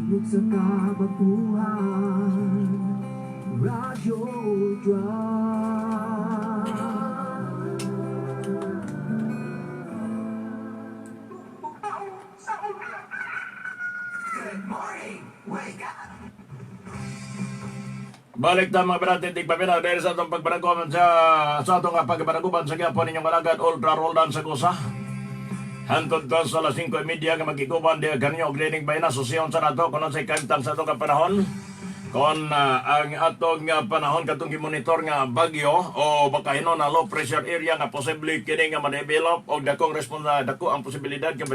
sa kabakuhan, Radyo Drive. Good morning, wake up! Balik na mga beratin, tigpapinaw dahil sa itong pagbaraguban sa itong pagbaraguban sa Gapon ninyong kalagad, Ultra Roldan sa Kusa. Hantod to sa alas 5:30 nga magkikuban di kanyo og lining bayan asosyon sa nato kuno sa kantang sa itong panahon. Kon ang atong panahon katong gimonitor nga bagyo o baka hinon na low pressure area nga posible kini nga ma-develop o dakong dako ang posibilidad nga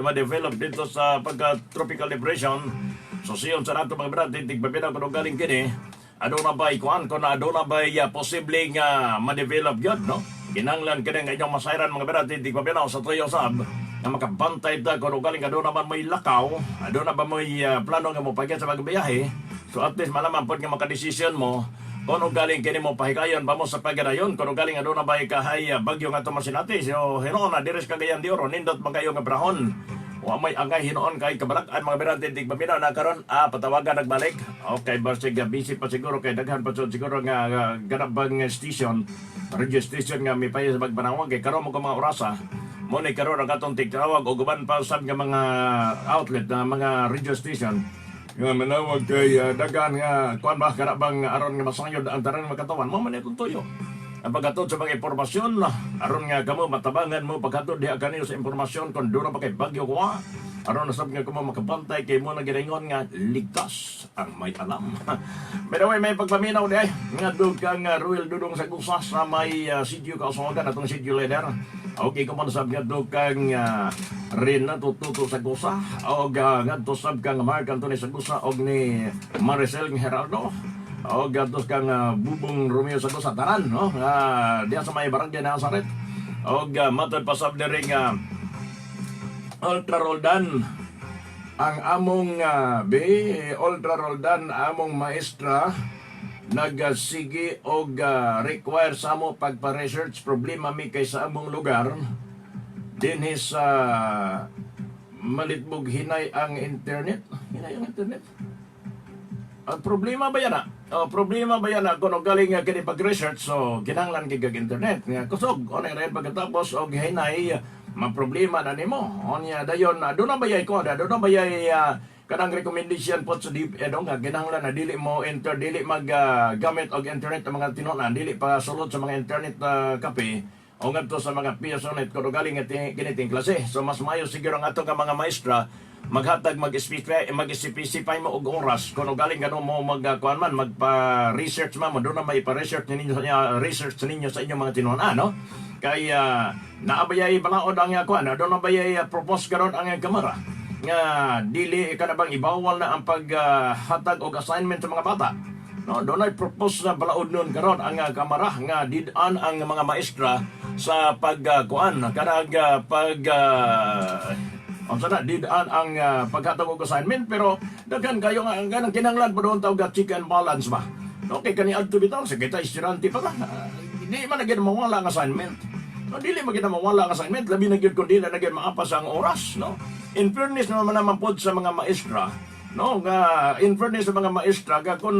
ma-develop dito sa pagka tropical depression. So siyon sa nato mga beratin, tigpapinaw kuno galing kini. Ano na ba ikuan ko na na ba posibleng ma-develop yun, no? Kinanglan ka nga inyong masayran mga beratin, di pa binaw sa tuyo sab na makabantay ta kung galing ka doon naman may lakaw, doon na ba may plano nga mo pagyan sa magbiyahe. So at least malaman po nga makadesisyon mo kung galing kini mo pahikayon ba mo sa paganayon, kung galing doon na ba ikahay bagyo nga tumasinati. So hinoon na diris kagayan di oron, nindot magayo nga brahon. Wa may angay hinoon kay kabalakan mga beratin, di pa binaw na karon patawagan nagbalik. Okay, basig busy pa siguro kay daghan pa siguro nga ganabang station, radio station nga may payo sa magpanawag kay karon mo ko mga orasa mo ni karon ang atong tigtawag o guban pa usab nga mga outlet na mga radio station nga manawag kay daghan nga kuan ba karabang aron nga masayod ang tanan makatawan mo man itong tuyo. Ang pagkatod sa mga impormasyon, aron nga kamo matabangan mo pagkatod diha kanino sa impormasyon kung doon pa kay bagyo ko aron nasab nga kamo makabantay kay mo na giningon nga ligtas ang may alam. Pero may pagpaminaw di ay nga dug kang Ruel Dudong sa Kusa sa may sitio kausungan atong sitio leader. Okay ko man sab nga dug kang rin na tututo sa Kusa o ngadto sab kang Mark Anthony sa Kusa og ni Maricel Gerardo. O gatos kang Bubong Romeo sa Kusa tanan, no? Diya sa may barangay na Nazaret. O matod pa sab diri nga Ultra Roldan ang among Ultra Roldan among maestra nagsige og require sa amo pagpa-research problema mi kay sa among lugar dinhi sa malitbog hinay ang internet. Hinay ang internet. Ang problema ba yan problema ba yan kung galing nga kini pag-research so kinahanglan kay internet nga kusog o na rin pagkatapos og hinay ma-problema na nimo onya dayon doon na ba yay ko doon na ba yay kanang recommendation po sa DepEd nga kinahanglan na dili mo dili gamit og internet ang mga tinunan dili pa sulod sa mga internet kape o ngadto sa mga PSONet kung galing nga kiniting klase. So mas mayo siguro ang ato nga mga maestra maghatag mag-specify mo og oras kung galing gano mo magkuan man magpa-research mo doon na may pa-research ninyo research ninyo sa inyong mga tinunan no kay naabayay balaod ang kuan doon na bayay propose karon ang kamera nga dili ka na bang ibawal na ang paghatag og assignment sa mga bata no doon ay propose na balaod nun karon ang kamera nga did-an ang mga maestra sa pagkuan kanang didaan ang paghatag og assignment pero daghan kayo nga ang kinahanglan pa doon tawag check and balance ba. Okay kani adto bitaw sa kita estudyante pa ka. Hindi man gyud mawala ang assignment. No dili man gyud mawala ang assignment labi na gyud kun dili na gyud maapas ang oras no. In fairness naman pod sa mga maestra no nga in fairness sa mga maestra ga kun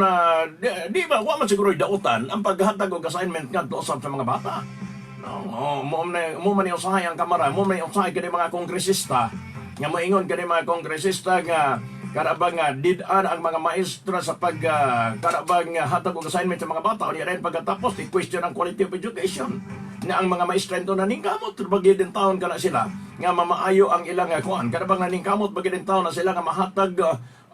di ba wa man siguro dautan ang paghatag og assignment ngadto sa mga bata. No mo man usahay ang kamera mo man usahay kini mga kongresista nga moingon kani mga kongresista nga karabang did-an ang mga maestra sa karabang hatag og assignment sa mga bata o rin pagkatapos i-question ang quality of education na ang mga maestra ito naningkamot bagay din taon ka na sila nga mamaayo ang ilang kuan karabang naningkamot bagay din taon na sila nga mahatag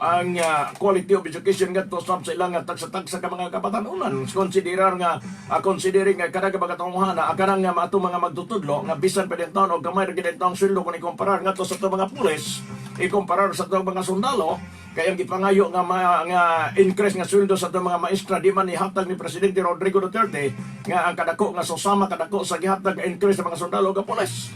ang quality of education ngadto sa ilang tagsa-tagsa ka mga kabatanunan considering nga kada kabagatunghan na kanang ato mga magtutudlo nga bisan pa din taon og gamay ra gid taon sweldo kung ikumparar ngadto sa mga pulis ikumparar sa mga sundalo kay ang gipangayo nga increase nga sweldo sa mga maestra di man ihatag ni Presidente Rodrigo Duterte nga ang kadako nga susama kadako sa gihatag nga increase sa mga sundalo ug pulis.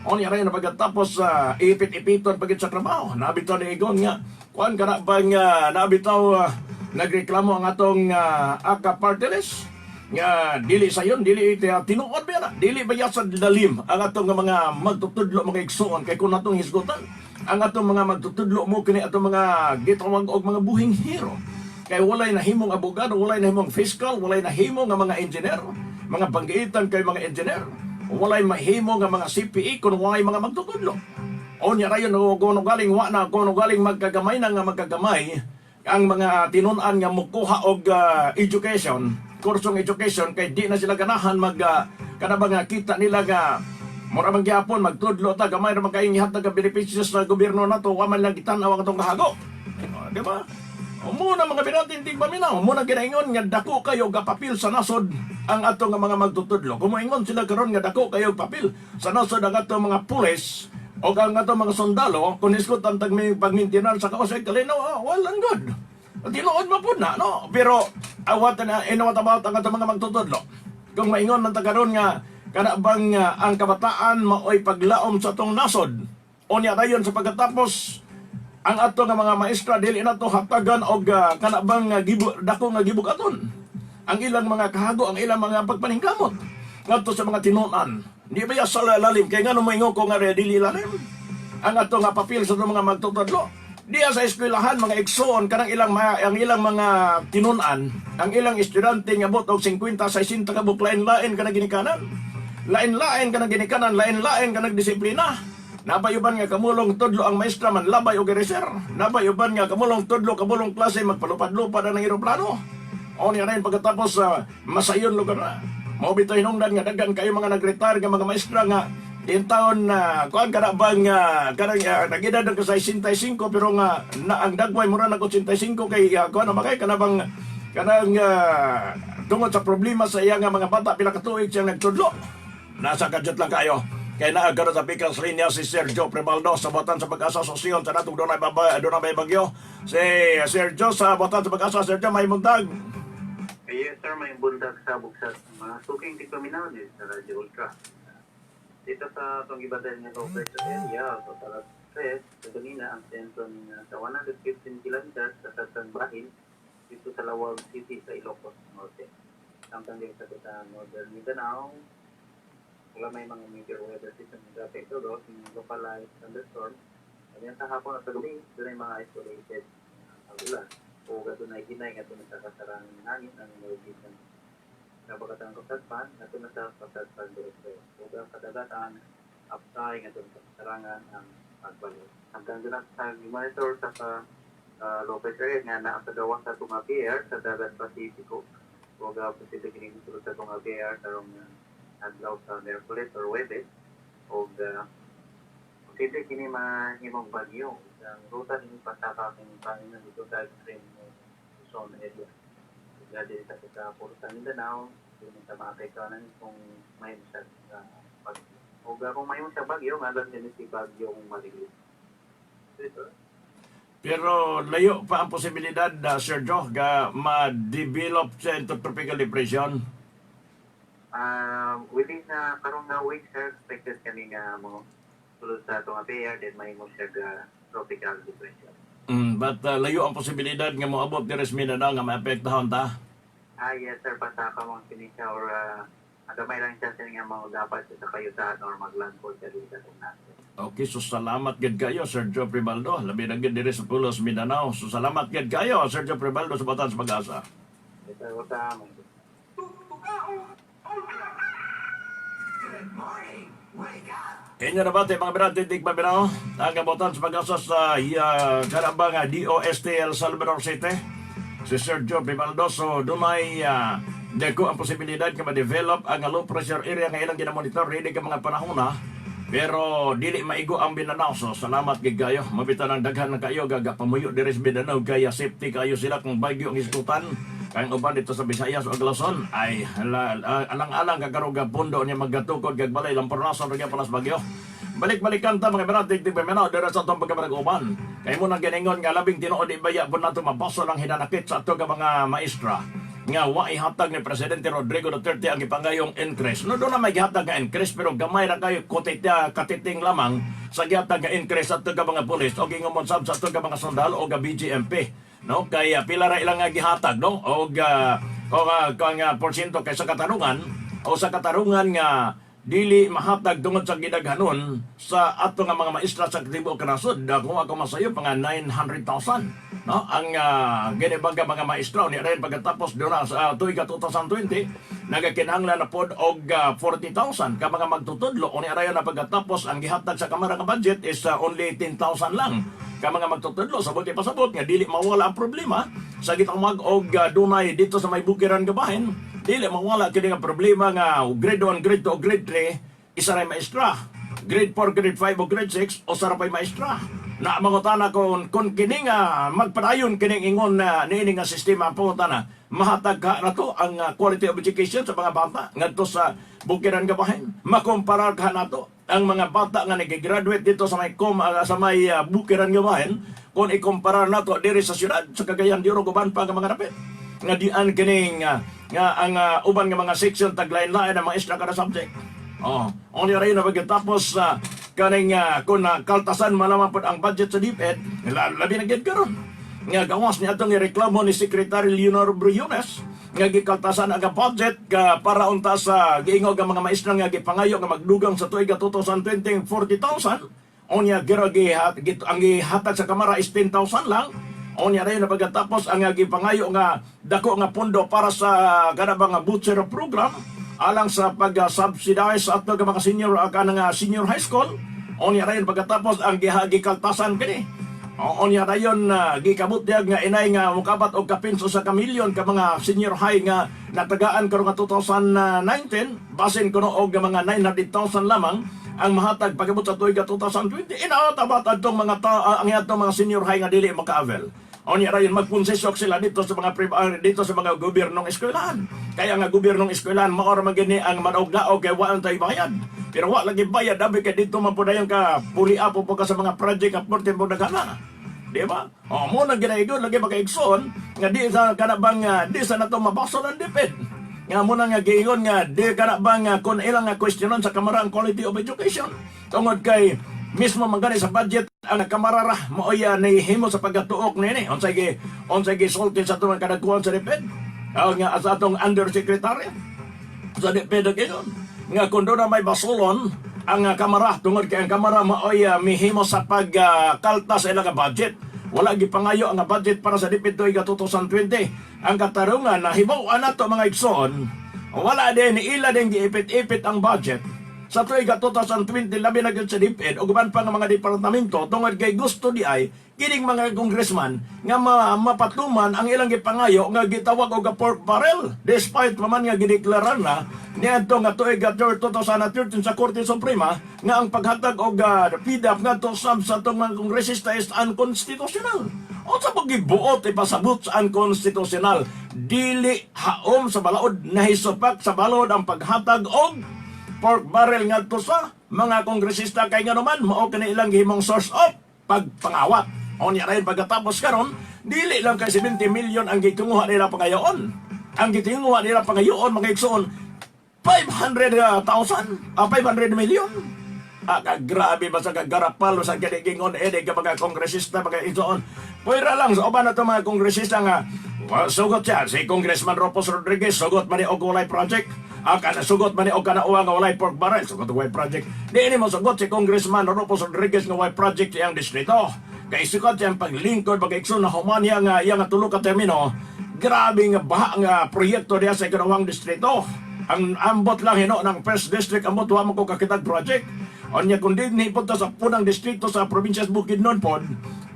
Onya rin na pagkatapos ipit-ipiton pagit sa trabaho. Nabitaw ni Igon nga kuan kana bang nabitaw nagreklamo ang atong AKA party list nga dili sayon dili tinuod ba na dili ba sa dalim ang atong mga magtutudlo mga igsuon kay kun atong hisgutan ang atong mga magtutudlo mo kini atong mga gitawag og mga buhing hero. Kay walay nahimong abogado, walay nahimong fiscal, walay nahimo nga mga engineer, mga panggiitan kay mga engineer, walay mahimo nga mga CPE kung walay mga magtutudlo. O niya rayon kung galing wa na kung galing magkagamay na nga magkagamay ang mga tinunan nga mukuha og education, kursong education kay di na sila ganahan kanabang nga kita nila nga mura man gyapon magtudlo ta gamay ra magkaingihat nga benepisyo sa gobyerno nato wa man lang gitan-aw ang atong kahago. Di ba? Muna mga binatin di ba minaw, muna ginaingon nga dako kayo gapapil sa nasod ang atong nga mga magtutudlo. Kumuingon sila karon nga dako kayo papil sa nasod ang atong mga pulis o ang atong mga sundalo kung iskutan tag may pagmintinar sa kausay kalino, well and good. Tinuod mo po na, no? Pero what about ang atong mga magtutudlo? Kung maingon man ta karon nga kana bang ang kabataan maoy paglaom sa atong nasod o niya dayon sa pagkatapos ang ato nga mga maestra dili na to hatagan og kana bang dako nga gibugaton ang ilang mga kahago, ang ilang mga pagpaningkamot ngadto sa mga tinunan. Di ba ya sa lalim kay ngano moingon ko nga dili lalim ang ato nga papel sa mga magtutudlo. Diya sa eskwelahan mga igsoon kanang ang ilang mga tinunan, ang ilang estudyante nga bot og 50 60 ka buklain lain kana ginikanan. Lain-lain kana ginikanan, lain-lain kana disiplina. Nabayuban nga kamulong tudlo ang maestra man labay og reser. Nabayuban nga kamulong tudlo kamulong klase magpalupad-lupad ang eroplano. O niya rin pagkatapos masayon lugar na. Mao bitaw hinungdan nga daghan kayo mga nag-retire nga mga maestra nga din taon na kuan kana bang kanang nagedad ka sa 65 pero nga ang dagway mura na 85 kay kuan na bakay kana bang kanang tungod sa problema sa iya nga mga bata pila ka tuig siyang nagtudlo. Nasa gadget lang kayo. Kaya naagkaroon sa Pickles Linya si Sergio Prebaldo sa Botan sa Pag-asa Sosyon sa natong doon may bagyo. Si Sergio sa Botan sa Pag-asa. Sergio, may buntag. Yes sir, may buntag sa buksat. Mga suking tikominaw din sa Radio Ultra. Dito sa itong ibadan ng operation area, total of stress, sa Ganina, ang sentro sa 115 kilometers sa Tatang Bahin, dito sa Lawag City sa Ilocos Norte. Samtang din sa Northern Mindanao, wala may mga major weather system na epekto doon, yung localized thunderstorm. At yan sa hapon at sa gabi, doon ay mga isolated ulan. O gato na ikinay nga ito na sa kasarang hangin ng Norwegian. Sa pagkatang kasatpan, na ito na sa kasatpan director. O ang kadagatan, upside nga ito sa kasarangan ang pagbalik. Hanggang doon sa monitor sa low pressure area nga na sa gawa sa tunga PR sa Dagat Pasipiko. O posible kinisulod sa tunga PR tarong adlaw sa Merkulis or Webes o posible kini mahimong bagyo ang ruta ni pasaka ng Panginoon dito sa extreme zone area. Kaya din sa Puro sa Mindanao, din sa mga kaikanan kung may siya bagyo. O kung may siya bagyo, nga lang din si bagyo kung malilit. Pero layo pa ang posibilidad, Sergio, ga ma-develop siya into tropical depression. Within karong na week, sir, expected kami nga mo sulod sa itong affair, then may mo siya tropical depression. But layo ang posibilidad nga moabot ni Resmina na nga maapektahan ta. Yes, sir, basta ka mong sinisya or gamay lang siya nga mo dapat sa kayutaan or maglandfall sa dito sa natin. Okay, so salamat gid kayo, Sergio Prebaldo. Labi na gid diri sa Pulos, Mindanao. So salamat gid kayo, Sergio Prebaldo sa Botan sa Pag-asa. Ito, wata mo. Good morning. Wake up. Inyo na ba mga binatindig mabinaw? Ang kabotan sa Pag-asa sa karabang DOST El Salvador City. Si Sergio Prebaldo. So doon ay dako ang posibilidad nga ma-develop ang low pressure area nga ilang ginamonitor. Ready ka mga panahon na. Pero dili maigo ang Mindanao. So salamat gid kayo. Mabitan ang daghan na kayo gagapamuyo diri sa Mindanao kaya safety kayo sila kung bagyo ang iskutan. Kayang uban dito sa Visayas o Glason ay alang-alang kagaruga pundo niya maggatukod kag balay lampornason ug panas bagyo. Balik-balikan ta mga beratig di Mindanao dira sa atong pagkabarag-uban. Kay mo nang giningon nga labing tinuod di baya pud nato mabaso lang hinanakit sa ato nga mga maestra. Nga wa ihatag ni Presidente Rodrigo Duterte ang ipangayong increase. No, doon na may gihatag nga increase pero gamay ra kayo katiting lamang sa gihatag nga increase sa tuga mga pulis o gingumon sab sa tuga mga sundalo o BGMP. No, kaya pila ra ilang nga gihatag no o porsyento kay sa katarungan o sa katarungan nga dili mahatag tungod sa gidaghanon sa ato nga mga maestra sa tibuok kanasod. Kung ako masayo mga 900,000 no ang ginibaga mga maestra ni rin pagkatapos doon sa tuig 2020 nagakinahanglan na pod og 40,000 ka mga magtutudlo o ni rin na pagkatapos ang gihatag sa kamara nga budget is only 10,000 lang ka mga magtutudlo. Sabot pasabot nga dili mawala ang problema sa gitawag og dunay dito sa may bukiran nga bahin. Dili mawala kini nga problema nga grade 1, grade 2, grade 3 isa ray maestra. Grade 4, grade 5 o grade 6 o sarapay maestra. Na mangutana kung kini nga magpadayon kining ingon na niini nga sistema pangutana mahatag ka na to ang quality of education sa mga bata ngadto sa bukiran nga bahin. Makomparar ka na to ang mga bata nga nag-graduate dito sa may bukiran nga bahin kung ikumpara na to diri sa syudad sa Cagayan de Oro guban pa nga mga dapit nga dian kining nga ang uban nga mga section taglain-lain ang mga extra kada subject. Only rin na pagkatapos kaning kung kaltasan malaman po ang budget sa DepEd, labi na gid karon. Nga gawas niya itong reklamo ni Secretary Leonor Briones nga gikaltasan ang budget para unta sa giingog ang mga maestra nga gipangayo nga magdugang sa tuig 2020 40,000. Onya ang gihatag sa kamara is 10,000 lang. Onya rin na pagkatapos ang gipangayo nga dako nga pondo para sa kanabang butcher program alang sa pag-subsidize at mga senior high school. Onya rin pagkatapos ang gikaltasan kini. Onya rayon gikabutyag nga inay nga mukabat og kapinso sa kamilyon ka mga senior high nga natagaan karon nga 2019 basin kuno og mga 900,000 lamang ang mahatag pagabot sa tuig 2020. Inatabat adtong mga ang atong mga senior high nga dili maka-avail. Onya rayon magkonsesyon sila dito sa mga dito sa mga gobyernong eskwelahan. Kaya nga gobyernong eskwelahan mao ra magini ang manaog-daog kay wa tay bayad. Pero wa lagi bayad dabi kay dito man pud dayon ka puli-apo po ka sa mga project at porte mo dagana. Di ba? Mo nang ginaigon lagi makaigsoon nga di sa kanabang di sa nato mabasa ng DepEd. Nga mo nang giingon nga di kanabang kung ilang nga questionan sa kamara ang quality of education. Tungod kay mismo magani sa budget ang kamarara mooy nahihimo sa pagatuok nini unsay gisulti sa tuwang kadagkuhan sa DepEd nga sa atong undersecretary sa DepEd ginon nga kung doon na may basulon ang kamara tungod kay ang kamara mooy mihimo sa pagkaltas sa ilang budget. Wala gipangayo ang budget para sa DepEd tuig 2020. Ang katarungan na hibaw-an nato mga igsoon, wala din ila din giipit-ipit ang budget sa tuig 2020 labi na gyud sa DepEd o guban pa nga mga departamento tungod kay gusto di ay kining mga congressman nga mapatuman ang ilang gipangayo nga gitawag og pork barrel despite man nga gideklarar na niadto nga tuig 2013 sa Korte Suprema nga ang paghatag og PDAP ngadto sa atong mga kongresista is unconstitutional. O sa paggibuot ipasabot sa unconstitutional dili haom sa balaod nahisupak sa balod ang paghatag og pork barrel ngadto sa mga kongresista kay nga naman mao kani ilang gihimong source of pagpangawat. Onya rin pagkatapos karon dili lang kay 70 million ang gitunguha nila pangayoon. Ang gitunguha nila pangayoon mga igsoon 500,000 500 million. Grabe ba sa kagarapal sa kinigingon ka mga kongresista mga igsoon. Puwera lang sa uban na mga kongresista nga sugot siya si Congressman Ropos Rodriguez sugot man ni og walay project. Sugot man ni og kanauwa nga walay pork barrel sugot walay project. Di ni mo sugot si Congressman Ropos Rodriguez nga walay project iyang distrito. Kay sugot siyang paglingkod pag-igsoon na human nga iyang tulo ka termino. Grabe nga baha nga proyekto diya sa ikanawang distrito. Ang ambot lang hino ng first district ambot wa mo ko kakitag project. Onya kung di punta sa punang distrito sa probinsya Bukidnon pod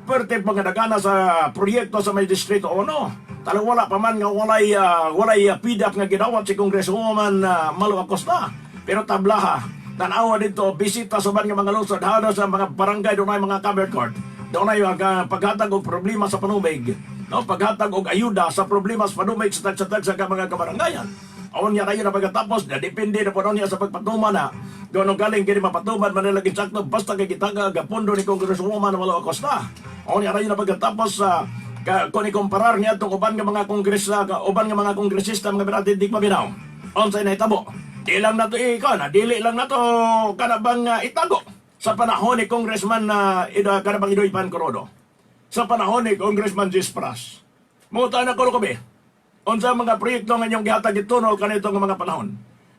perte pangadagana sa proyekto sa may distrito o no. Talo wala pa man nga walay PDAP nga gidawat si Congresswoman Malu Acosta. Pero tablaha tanawa dito bisita sa nga mga lungsod hada sa mga barangay doon ay mga covered court. Doon ay paghatag og problema sa panubig. No, paghatag og ayuda sa problema sa panubig sa tag sa mga kabarangayan. Awan niya kayo na pagkatapos na depende na po niya sa pagpatuman na doon galing kini mapatuman manilagin sakto basta kay gitaga gapondo ni Congresswoman Malu Acosta. Awan niya kayo na pagkatapos kung ikumparar niya itong uban nga mga kongresista mga binatindig mabinaw. Onsay na itabo. Di lang na ito dili lang na ito kanabang itago sa panahon ni Congressman kanabang Idoy Pancorodo. Sa panahon ni Congressman Jis Pras. Muta na ko kami. Unsa mga proyekto nga inyong gihatag itunol kanito nga mga panahon.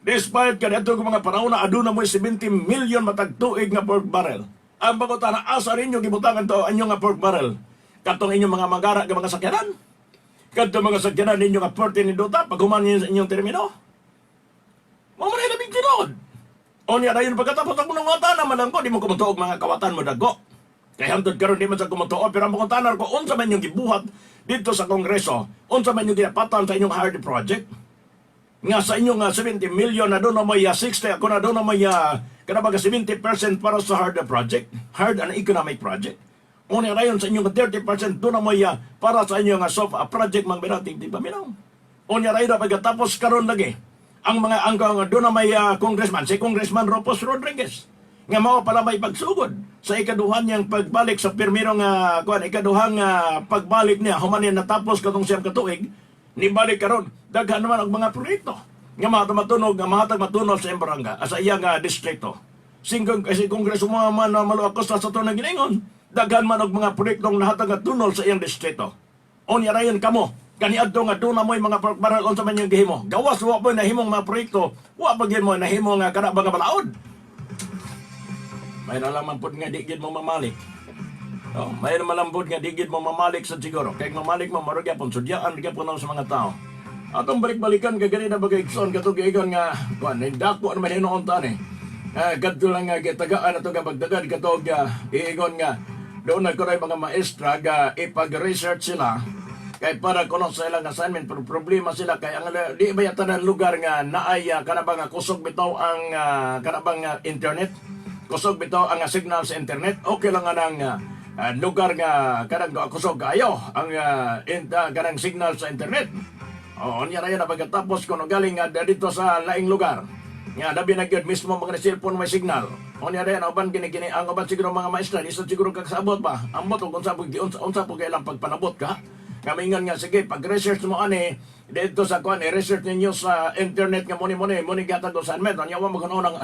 Despite kadto ko mga panahon na aduna mo 70 million matag tuig nga pork barrel. Ang pangutana, asa ninyo gibutangan to anyo nga pork barrel? Katong inyong mga magara nga mga sakyanan? Kadto mga sakyanan ninyo nga 40 ni Dota pag human ninyo sa inyong termino? Mo man ay labing tinod. O niya dayon pagkatapos ako ng wata naman lang ko, di mo kumutuog mga kawatan mo dago. Kaya hantod karon di man sa kumutuog, pero ang pangutanan ko, unsa man yung gibuhat dito sa Kongreso, unsa man yung ginapatan sa inyong hard project? Nga sa inyong 70 million na doon na may 60, ako na doon na may kanabaga 70% para sa hard project, hard and economic project. O niya dayon sa inyong 30% doon na may para sa inyong soft project mang binating di pa minaw. O niya dayon pagkatapos karon lagi, ang mga angkang doon na may congressman, si Congressman Ropos Rodriguez, nga mao pala may pagsugod sa ikaduhan niyang pagbalik sa pirmirong ikaduhang pagbalik niya, human niya natapos katong siyang katuig, nibalik karon daghan naman ang mga proyekto nga mahatag matunog sa barangay sa iyang distrito. Singkong kasi kongreso mo man maluakos sa to na giningon, daghan man og mga proyektong nahatag matunog sa iyang distrito. Onya rayon kamo kaniadto nga doon na mo'y mga barrel on sa man yung gihimo. Gawas wa po nahimong mga proyekto, wa pa gyud mo nahimo nga kana mga balaod. May nalaman po nga di gyud mo mamalik. Oh, may malambot nga di gyud mo mamalik sa siguro. Kay mamalik mo maro gyapon sudyaan gyapon sa mga tao. Atong balik-balikan kay gani na bagay son katong giigon nga kuan dako naman hinuon tan eh. Kadto lang nga gitagaan ato nga bagdagad katong iigon nga doon na kuray mga maestra ga ipag-research sila kay para kuno sa ilang assignment pero problema sila kay ang di ba yata ng lugar nga naay kanabang kusog bitaw ang kanabang internet, kusog bitaw ang signal sa internet. Okay lang nga nang lugar nga kanang kusog kayo ang kanang signal sa internet. O niya na yun na pagkatapos kuno galing dito sa laing lugar nga dabi na gyud mismo mga cellphone may signal. O niya na yun uban kini ang uban siguro mga maestra isa siguro kagsabot pa ambot kung unsa po kailang pagpanabot ka. Kamingan nga sige pag-research mo ani dito sa kuan research ninyo sa internet nga muni gatag sa met nya wa magkuno nang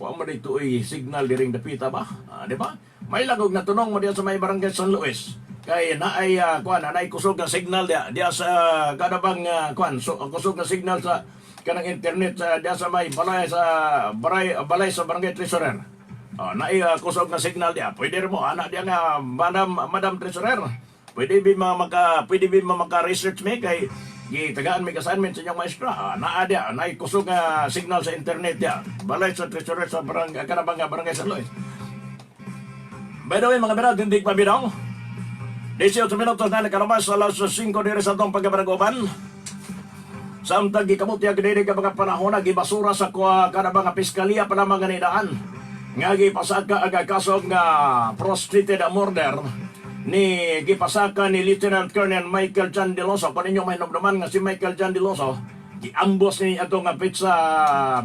wa mo dito signal diring dapita ba di ba may lagog na tunong mo diya sa may barangay San Luis kay naay kuan naay kusog nga signal diya sa kadabang kuan kusog nga signal sa kanang internet diya sa may balay sa barangay Treasurer. Naay kusog nga signal diya pwede mo ana diya nga madam Treasurer. Pwede ba maka-research me kay gitagaan may assignment sa inyong maestra. Naa dia, kusog nga signal sa internet dia. Balay sa treasurer sa barangay kanabang barangay San Luis. By the way, mga berad, hindi pa binaw. 18 minutos na nakarabas sa alas 5 diri sa itong pagkabaragoban. Samtang gikamot ya gini ka mga panahon na gibasura sa kanabang piskalya pa naman ganidaan. Nga gipasaka aga kasog nga prostrated murder ni gipasaka ni Lieutenant Colonel Michael Jan De Loso. Kung ninyo may nomdoman nga si Michael Jan De Loso, giambos ni ato nga pizza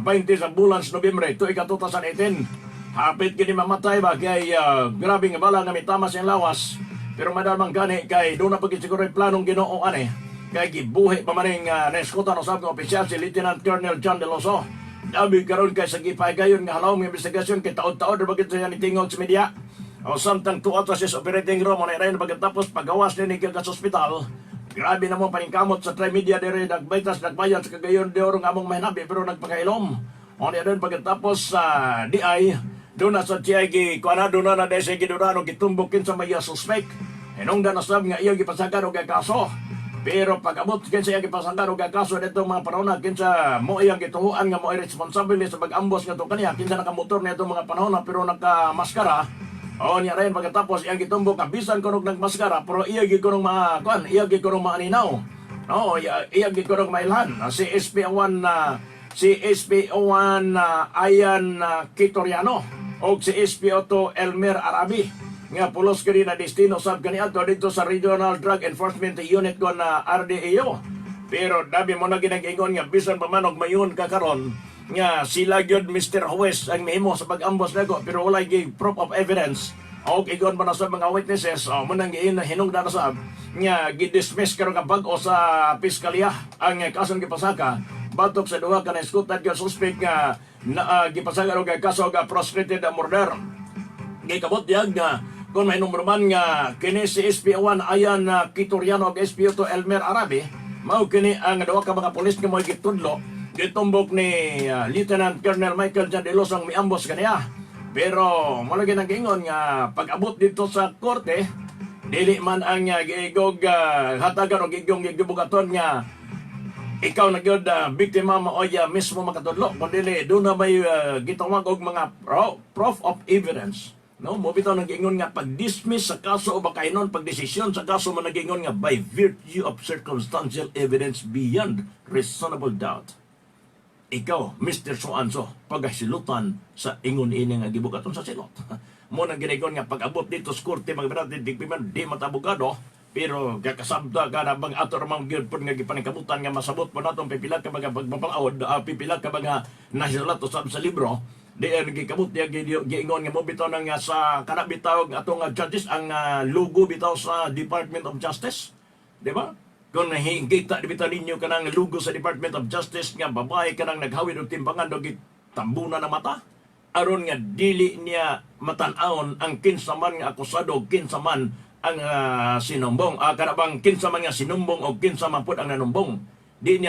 20 sa bulan sa Nobyembre, tuig 2018. Hapit kini mamatay ba kay grabe nga bala nga mitama siyang lawas. Pero madamang gani kay doon na pagkisiguro yung planong Ginoo ani. Kay gibuhi pa maning naeskutan usab ng opisyal si Lieutenant Colonel Jan De Loso. Dabi karon kay sa gipagayon nga halawong investigasyon kay taod-taod na bagit siya ni tingog sa media. O samtang 2 oras sa operating room, na rin pagkatapos pagawas ni Nickel sa ospital. Grabe na mo paningkamot sa Trimedia dire nagbaytas nagbayan sa kagayon de orong among mahinabi pero nagpakailom. O na rin pagkatapos sa DI, doon na sa TIG, kuana doon na dahil sa gidurano gitumbukin sa may suspect. Hinong na nasab nga iyang gipasagan o kaso. Pero pag-abot kinsa iyang gipasagan o kaso nito mga panahon na kinsa mo iyang gituhuan nga mo ay responsable sa pag-ambos nga to kaniya. Kinsa nakamotor na itong mga panahon na pero nakamaskara. O niya rin pagkatapos iyang gitumbok kabisan kunog nagmaskara pero iyang gikunong maaninaw. No, iyang gikunong mailhan. Si SPO1 Ayan Kitoriano o si SPO2 Elmer Arabi nga pulos kini na destino sab kaniadto dito sa Regional Drug Enforcement Unit ko na RDAO. Pero dabi mo na ginag-ingon nga bisan pa man og mayon kakaron nga sila gyud Mr. Huwes ang memo sa pag-ambos nako pero wala gyud proof of evidence o igon pa na sa mga witnesses o mo nang hinungdan na sab nga gidismiss karon nga bag-o sa piskalya ang kasong gipasaka batok sa duha ka na eskutan nga suspect nga gipasaka og kaso nga prostrated murder. Gikabot diag nga kung may numberman nga kini si SPO1 Ayan Kitoriano og SPO2 Elmer Arabi mao kini ang duha ka mga pulis nga mo'y gitudlo gitumbok ni Lieutenant Colonel Michael Jan de Los ang miambos kaniya. Pero malagi nang gingon nga pag-abot dito sa korte, dili man ang giigog hatagan o gigong gibugaton nga ikaw na gyud biktima mo o mismo makatudlo kundi doon na may gitawag og mga proof of evidence. No, mo bitaw nang gingon nga pag-dismiss sa kaso o bakainon pagdesisyon sa kaso man nagingon nga by virtue of circumstantial evidence beyond reasonable doubt. Ikaw, Mr. So-and-so, pagasilutan sa ingon ini nga gibugaton sa silot. Mo nang ginigon nga pag-abot dito sa korte mga binatin digpiman di matabugado, pero kakasabda ka na bang ato ramang gyud pud nga gipaningkabutan nga masabot po natong pipila ka mga pagpapalaod, pipila ka mga nasulat usab sa libro, di gikabot niya giingon nga mo bitaw nang sa kana bitaw atong judges ang logo bitaw sa Department of Justice, di ba? Kung nahingkita di bitaw ninyo kanang logo sa Department of Justice nga babae kanang naghawid og timbangan og tambunan na mata, aron nga dili niya matan-awon ang kinsa man nga akusado og kinsa man ang sinumbong, kanabang kinsa man nga sinumbong o kinsa man pud ang nanumbong. Dili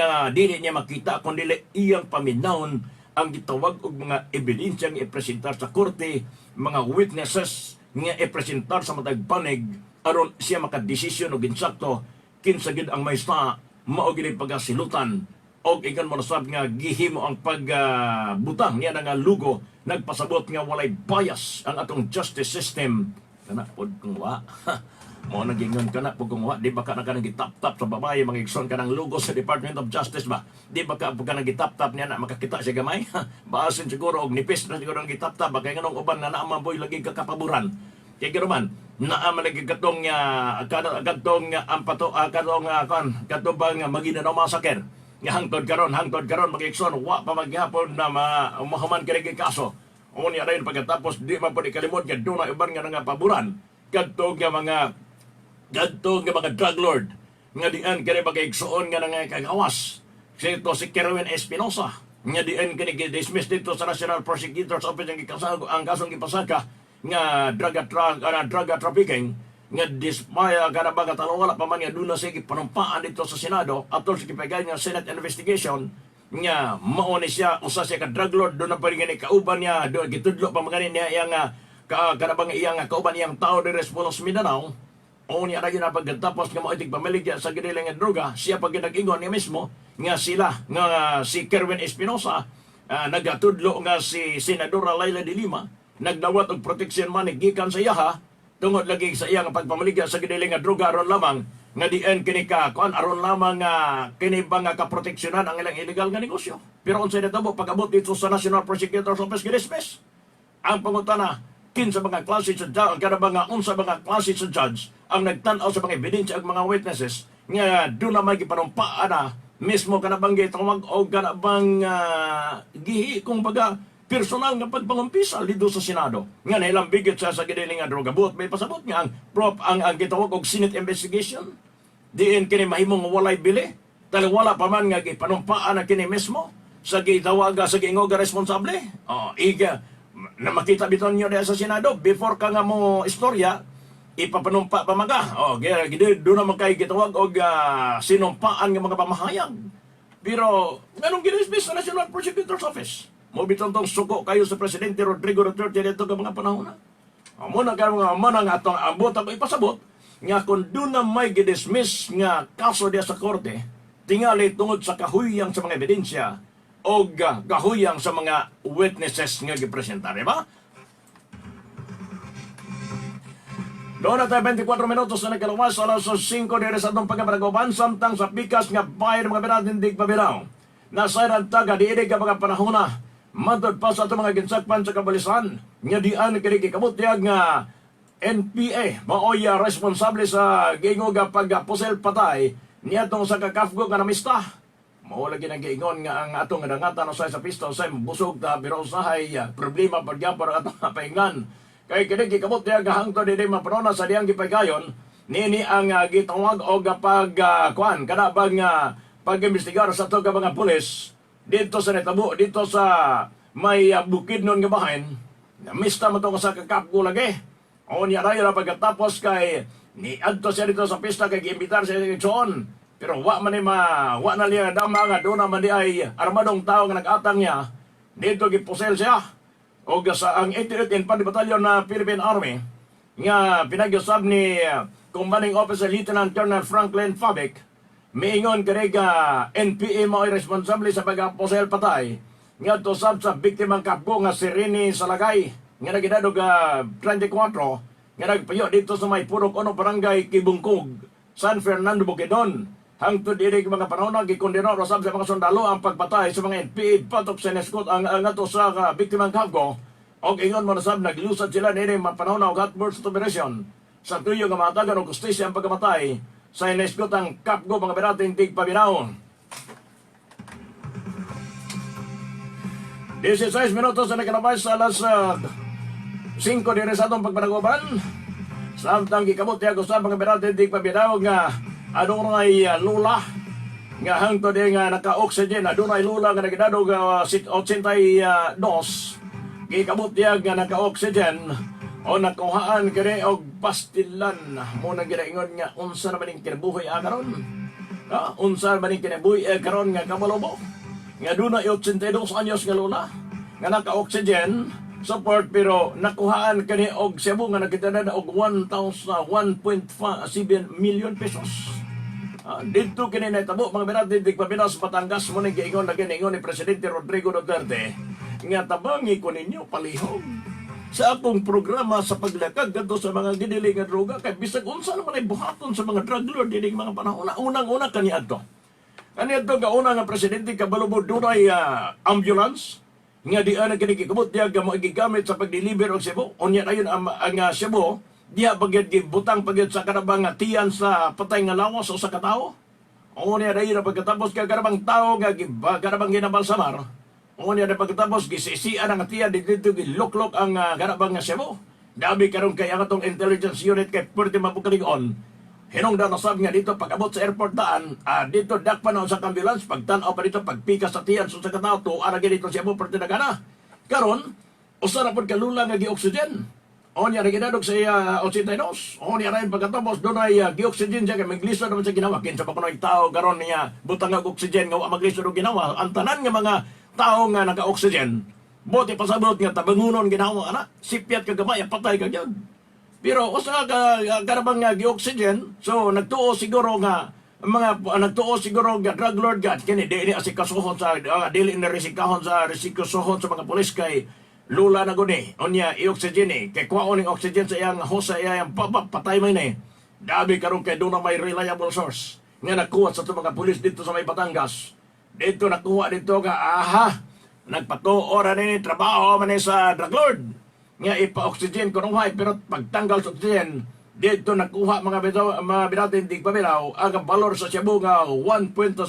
niya makita kundi iyang paminawon ang gitawag og mga ebidensya nga ipresentar sa korte, mga witnesses nga ipresentar sa matag panig aron siya makadesisyon og insakto kinsa gid ang maysta mao gid pagasilutan og ikan mo nasab nga gihimo ang pagbutang niya nga lugo nagpasabot nga walay bias ang atong justice system kana pod kung wa mo nagingon kana pod kung wa di ba ka nang gitap-tap sa babae mangigson kanang logo sa Department of Justice ba di ba ka nang gitap-tap niya na makakita siya gamay baasin siguro og nipis na siguro ang gitap-tap ba kay nganong uban na naamang boy lagi kakapaboran kay ganoman naa man lagi katong katong ampato katong bang maginanaw masaker nga hangtod karon magigson wa pa maghapon na mahuman kini kaso. Unya rin pagkatapos di man pud ikalimot nga doon na iban nga paboran kadtong nga mga drug lord nga dian kini magigsoon nga nga kagawas si Kerwin Espinosa nga dian kini dismiss dito sa National Prosecutor's Office ang kasong gipasaka nga drug trafficking nga dismaya karabang wala pa man nga doon na sige panumpaan dito sa Senado atol sa kipagay nga Senate investigation nga mao ni siya usa siya ka drug lord doon na pa rin kauban niya doon gitudlo pa mga niya iyang karabang iyang kauban iyang tao de Response Mindanao o niya na yun na pagkatapos nga maitig pamiligya sa ginilang nga droga siya pag nag-ingon niya mismo nga sila nga si Kerwin Espinosa nagatudlo nga si Senadora Laila de Lima nagdawat og protection money gikan sa iyaha tungod lagi sa iyang pagpamaligya sa giniling nga droga aron lamang nga diin kini ka kuan aron lamang kini bang kaproteksyonan ang ilang illegal nga negosyo. Pero unsay natabo pag-abot dito sa National Prosecutor's Office gidismiss ang pangutana kinsa mga klase sa judge kada bang unsa mga klase sa judge ang nagtan-aw sa mga ebidensya ug mga witnesses nga doon na may gipanumpaan na mismo kana bang gitawag og kana bang gihi kung baga personal nga pagpangumpisal dito sa Senado. Nga nailang bigit sa giniling nga droga. Buot may pasabot nga ang gitawag og Senate investigation. Diin kini mahimong walay bili. Dahil wala pa man nga gipanumpaan na kini mismo sa gitawag sa giingog responsable. Iga na makita biton nyo sa Senado before ka nga mo istorya ipapanumpa pa maga. Doon naman kayo gitawag og sinumpaan nga mga pamahayag. Pero ganun ginisbis sa National Prosecutor's Office. Mo bitong tong suko kayo sa Presidente Rodrigo Duterte dito ka mga panahon na. Muna ka mga manang atong abot ako ipasabot nga kung doon na may gidismiss nga kaso diya sa korte, tingali tungod sa kahuyang sa mga ebidensya o kahuyang sa mga witnesses nga gipresentare ba? Doon na tayo 24 minutos na nagkalawas alas 5 dire sa atong pagkapanagoban samtang sa pikas nga bayan mga binatindig pabiraw. Nasa taga diidig ka mga panahon na matod pa sa itong mga ginsakpan sa kabalisan nga dian kinikikabutyag nga NPA maoy responsable sa giingog pagpusel patay niadtong sa kakafgo nga namista. Mao lagi nang giingon nga ang atong dangatan usay sa pista usay busog ta pero usahay problema pagyapon atong paingan. Kay kinikikabutyag hangtod dinhi maprona sa diyang gipagayon nini ang gitawag og pagkuan kada bang pag-imbestigar sa ito mga pulis dito sa Netabo, dito sa may bukid nun nga bahin, namista mo ito sa kakapko lagi. O niya rayo na pagkatapos kay ni adto siya dito sa pista kay giimbitar siya sa John. Pero wa man ni wa na liya dama nga doon naman di ay armadong tao nga nag-atang niya dito gipusel siya. O sa ang 88 Infantry Battalion na Philippine Army nga pinagyusab ni Commanding Officer Lieutenant Colonel Franklin Fabic miingon kini NPA mao responsable sa pag-posel patay nga tusab sa biktimang kapgo nga si Rini Salagay nga nagidadog 34 nga nagpayo dito sa may Purok Ono Barangay Kibungkog, San Fernando, Bukidnon. Hangtod diri mga panahon gikondeno usab sa mga sundalo ang pagpatay sa mga NPA patok sa neskot ang ato sa biktimang kapgo. Og ingon mo nasab naglusad sila nini mga panahon og hotburst operation sa tuyo nga matagan og justisya ang pagkamatay sa neskot ang kapgo mga berating tigpabinaw. 16 minutos na nakalabay sa alas 5 din sa atong pagpanaguban. Samtang gikabot niya sa mga berating tigpabinaw nga adunay lula nga hangtod nga naka-oxygen, adunay lula nga nagdadog 82 gikabot niya nga naka-oxygen o nakuhaan kini og pastilan mo nang ginaingon nga unsa na maning kinabuhi karon. Unsa maning kinabuhi karon nga kamalobo nga dunay 82 anyos nga lula nga naka-oxygen support pero nakuhaan kani og Cebu nga nagkitana og 1.7 million pesos. Dito kini natabo mga beratin tigpabinas Batangas mo nang giingon na giningon ni Presidente Rodrigo Duterte nga tabangi ko ninyo palihog sa akong programa sa paglakag kadto sa mga gidili nga droga kay bisag unsa naman ay buhaton sa mga drug lord dining mga panahon. Unang-una kaniadto. Kaniadto ga una nga presidente kabalubod dunay ambulance nga di ana kini gikabot diya ga magigamit sa pagdeliver og Cebu. Unya ayon ang Cebu diya pagyud gibutang pagyud sa karabang tiyan sa patay nga lawas o sa katao. Unya dayon pagkatapos ka karabang tao nga karabang ginabalsamar. Unya na pagkatapos gisisian ang tiyan dito giluklok ang karabang nga Cebu. Dabi karon kay ang atong intelligence unit kay pwede mapukalingon. Hinungdan na sab nga dito pag-abot sa airport daan, dito dakpan sa ambulance, pagtanaw pa dito, pagpika sa tiyan sa katao, tuara dito siya mo, pwede na gana. Karon, usa na po kalula nga gi-oxygen. O niya, naginadog sa iya 82. O niya rin pagkatapos, doon ay gi-oxygen siya, kaya magliso naman sa ginawa. Kinsa pa kuno'y tao, karon niya, butang nga oxygen, nga magliso ng ginawa. Ang tanan nga mga tao nga naka-oxygen, buti pasabot nga tabangunon ginawa, anak, sipyat ka gamay, patay ka dyan. Pero usa ka karabang nga gi-oxygen, so nagtuo siguro nga drug lord god kini di asikasuhon sa dili na risikahon sa mga pulis kay lula na guni. Unya i-oxygen kay kuwaon ning oxygen sa iyang hosa iyang patay man ni. Dabi karon kay doon na may reliable source nga nakuha sa mga pulis dito sa may Batangas. Dito nakuha dito nagpatuo ra ni trabaho man sa drug lord. Nga ipa-oxygen ko nung pero pagtanggal sa oxygen, dito nakuha mga binatin tigpabilaw, ang valor sa Cebu nga 1.7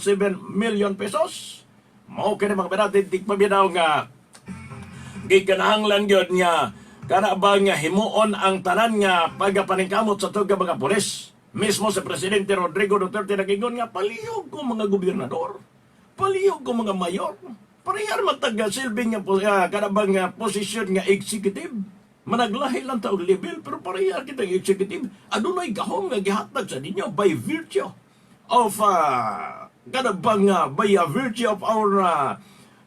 million pesos. Mao kini mga binatin tigpabilaw nga gikanahanglan gyud nga kana ba nga himuon ang tanan nga pagapaningkamot sa tuga mga pulis. Mismo sa Presidente Rodrigo Duterte nagingon nga palihog ko mga gobernador, palihog ko mga mayor. Parehar matagga silbing nga kanabang nga posisyon nga executive. Managlahi lang taong level, pero parehar kitang executive. Adunay gahom nga gihatag sa ninyo by virtue of by virtue of our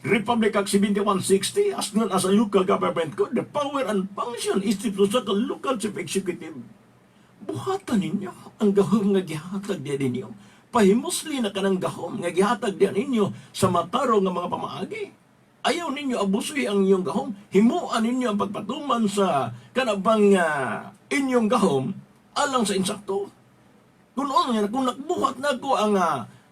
Republic Act 7160 as known as a local government code. The power and function is to sa local chief executive. Buhatan ninyo ang gahom nga gihatag din ninyo. Pahimusli na kanang gahom nga gihatag diyan ninyo sa mataro nga mga pamaagi. Ayaw ninyo abusoy ang inyong gahom. Himuan ninyo ang pagpatuman sa kanabang inyong gahom alang sa insakto. Kung nakbuhat na ko ang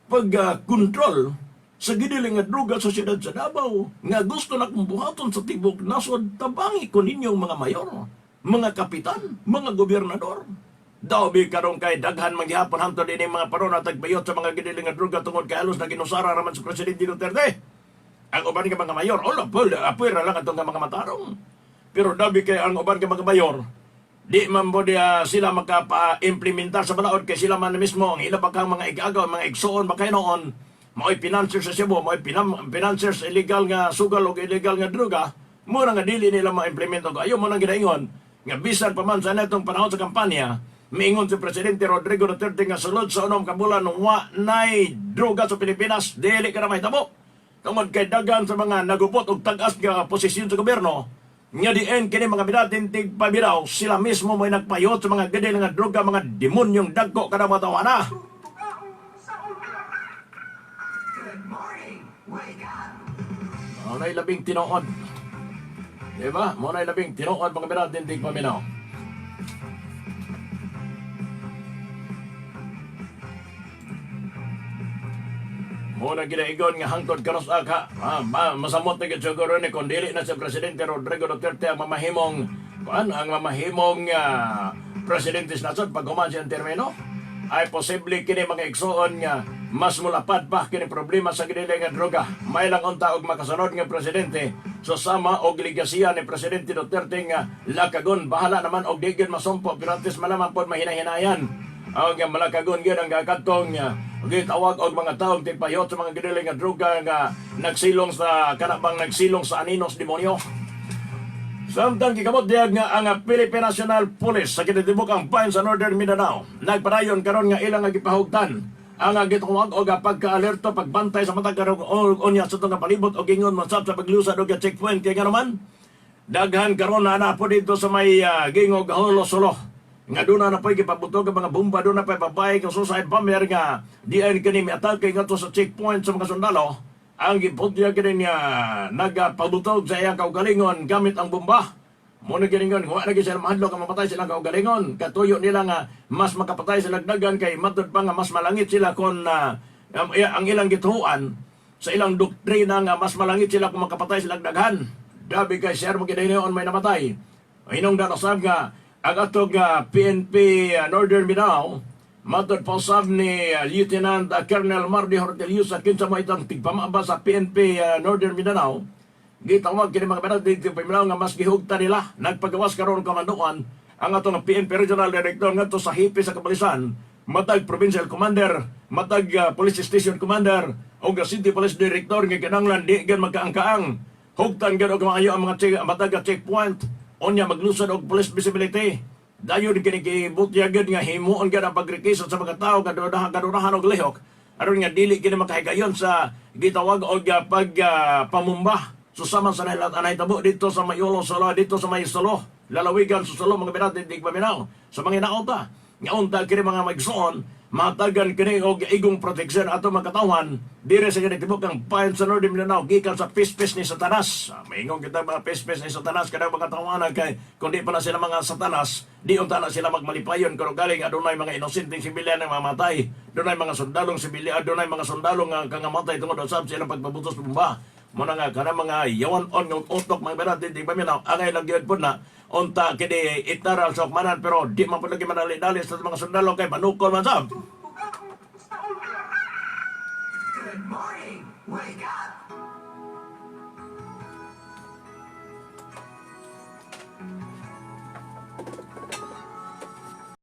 pag-control sa gidiling nga droga sa siyudad sa Davao, nga gusto na kong buhaton sa tibok nasod, tabangi ko ninyong mga mayor, mga kapitan, mga gobernador. Dabi karong kay daghan manggihapon hangtod ini mga parona tagbayot sa mga gidiling nga droga tungod kay halos na ginusara raman sa Presidente Duterte. Ang uban nga mga mayor, apwera lang atong mga matarong. Pero dabi kay ang uban nga mga mayor, di man po sila makapa-implementar sa balaod kay sila man mismo ang ilabakang mga igagaw, mga igsoon makay noon, mao'y financier sa Cebu, mao'y financier sa illegal nga sugal o illegal nga droga, mura nga dili nila ma-implement o ayaw mo nang ginaingon, nga bisan pa man sa netong panahon sa kampanya, Miingon si Presidente Rodrigo Duterte nga sulod sa unom ka bulan wa nay droga sa Pilipinas, dili ka na mahitabo. Tungod kay dagan sa mga nagupot og tag-as nga posisyon sa gobyerno, nga diin kini mga binatintig pabiraw, sila mismo may nagpayot sa mga gede nga droga, mga demonyong dagko kada mga tawana. Good morning. Wake up. Muna'y labing tinuod. Diba? Muna'y labing tinuod mga binatintig pabiraw. Muna ginaigon nga hangtod karos aka, masamot na siguro ni kung dili na si Presidente Rodrigo Duterte ang mamahimong presidente sa nasod pag human siyang termino, ay posible kini mga igsuon nga mas mulapad pa kini problema sa ginili nga droga. May lang unta og makasunod nga presidente susama og ligasiya ni Presidente Duterte nga lakagon bahala naman og digid masumpo pero antes malaman pod mahinahinayan. Ang malakagon gyud ang kakatong gitawag og mga taong tigpayot sa mga ginili nga droga nga nagsilong sa kanabang nagsilong sa aninos demonyo. Samtang gikamot diag nga ang Philippine National Police sa kinatibuk ang bayan sa Northern Mindanao nagpadayon karon nga ilang nga gipahugtan ang gituwag og pagka-alerto pagbantay sa matag karong unya sa nga palibot og ingon masab sa paglusad og checkpoint kay nga naman daghan karon na po dito sa may gingog Holo-Solo nga doon na po'y gipabutog ang mga bomba, doon na po'y babay kang suicide bomber nga diyan kini miatake nga to sa checkpoint sa mga sundalo. Ang giputya kini nga nagpabutog sa iyang kaugalingon gamit ang bomba. Muna giningon, huwag na sila mahadlok ang mapatay silang kaugalingon. Katuyo nila nga mas makapatay sila dagan kay matod pa nga mas malangit sila kung ang ilang gituan sa ilang doktrina nga mas malangit sila kung makapatay silang daghan. Dabi kay Sir Magdaleno may namatay. Hinong danasab nga ang atog PNP Northern Mindanao, matod po sab ni Lieutenant Colonel Mardy Hortelius at kinsa mo itang tigpamaba sa PNP Northern Mindanao, gitawag kini mga banat dito Mindanao nga mas gihugta nila, nagpagawas karon kamanduan ang atong PNP Regional Director ngadto sa hipi sa Kabalisan, matag Provincial Commander, matag Police Station Commander, o City Police Director nga kinanglan di gan magkaangkaang, hugtan gan og maayo ang mga matag checkpoint, onya maglusad og police visibility. Dayon kinikibutyagan nga himuon ka ng pagrekisot sa mga tao kadunahan og lihok. Aron nga dili kini makahigayon sa gitawag og pamumba. Susama sa nahilat anay tabo dito sa Mayolo Solo, dito sa May Solo, lalawigan sa Solo mga binat di paminaw. Sa mga naunta, nga unta kini mga magsuon, matagan kini og igong proteksyon ato mga katawan dire sa kinitibok ang payon sa Northern Mindanao gikan sa pispis ni Satanas. Maingong kita mga pispis ni Satanas kada mga tawanan kay kundi pa na sila mga Satanas di unta na sila magmalipayon karo galing adunay mga inosenteng sibilyan nga mamatay, dunay mga sundalong sibilyan, adunay mga sundalong nga kangamatay tungod sa sila pagpabutos bomba. Muna nga kana mga yawan on ng utok mga berante di paminaw angay lang gyud pud na unta kini itaral sa okmanan pero di man pud lagi madali-dali sa mga sundalo kay panukol man sab. Good morning. Wake up.